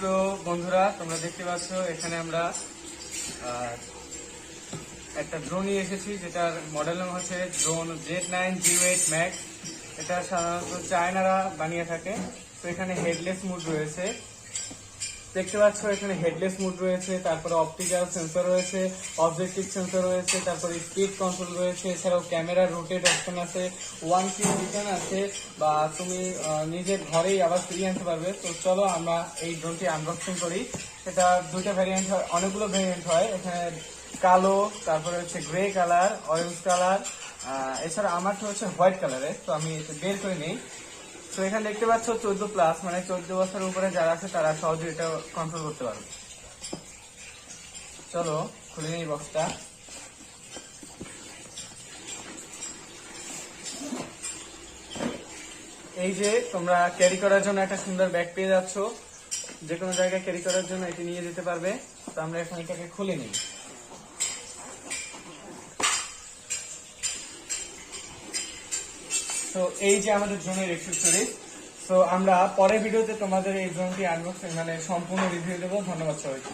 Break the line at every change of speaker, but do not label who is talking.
তো বন্ধুরা, তোমরা দেখতে পাচ্ছ এখানে আমরা একটা ড্রোন নিয়ে এসেছি, যেটার মডেল নাম হচ্ছে ড্রোন Z908 ম্যাক্স। এটা সাধারণত চায়নারা বানিয়ে থাকে। তো এখানে হেডলেস মুড রয়েছে, দেখতে পাচ্ছ এখানে হেডলেস মুড রয়েছে, তারপরে অপটিক্যাল সেন্সর রয়েছে, অবজেক্টিভ সেন্সর রয়েছে, তারপরে স্পিড কন্ট্রোল রয়েছে, এছাড়াও ক্যামেরা রোটেট অপশন আছে, ওয়ান কিল রিটার্ন আছে, বা তুমি নিজের ঘরেই আবার ফিরিয়ে আনতে পারবে। তো চলো আমরা এই ড্রোনটি আনবক্সিং করি। এটা দুইটা ভ্যারিয়েন্ট হয়, অনেকগুলো ভ্যারিয়েন্ট হয় এখানে, কালো, তারপরে হচ্ছে গ্রে কালার, অরেঞ্জ কালার, এছাড়া আমারটা হচ্ছে হোয়াইট কালারের। তো আমি এটা বের করে নিই। তো এখানে দেখতে পাচ্ছ 14+, মানে 14 বছরের উপরে যারা আছে তারা সহজে এটা কন্ট্রোল করতে পারবে। চলো খুলে নিই বক্সটা। এই যে তোমরা ক্যারি করার জন্য একটা সুন্দর ব্যাগ পেয়ে যাচ্ছ, যে কোনো জায়গায় ক্যারি করার জন্য এটি নিয়ে যেতে পারবে। তো আমরা এখন এটাকে খুলে নিই। তো এই যে আমাদের ড্রোনের অ্যাক্সেসরিজ। তো আমরা পরের ভিডিওতে তোমাদের এই ড্রোনটি আনবক্সিং মানে সম্পূর্ণ রিভিউ দেবো। ধন্যবাদ সবাইকে।